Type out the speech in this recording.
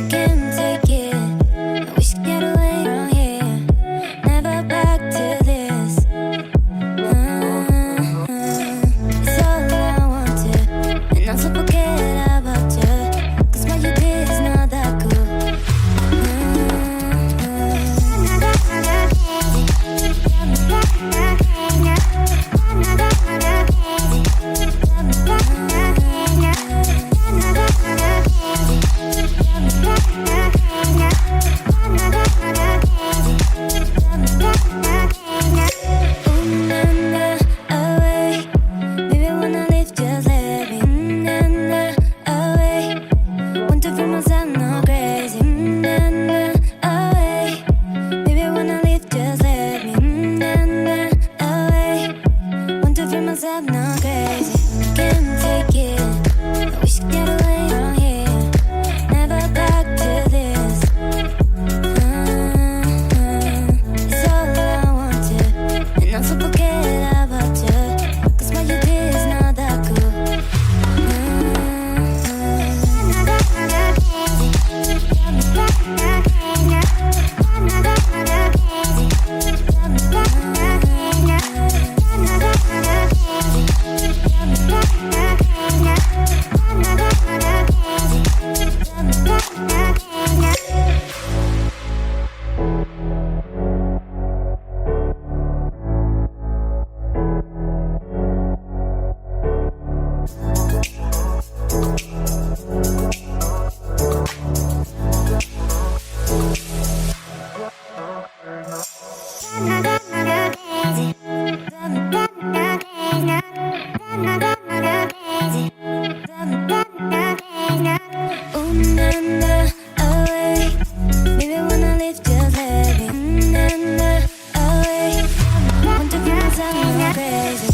can't take it. I wish I get away from here. Never back to this. It's all I wanted, and also forget about you. 'Cause what you did is not that cool. I'm not crazy, can't take it. I wish I get away from here. Never back to this. It's all I wanted, and also forget about you. 'Cause what you did is not that cool. Crazy.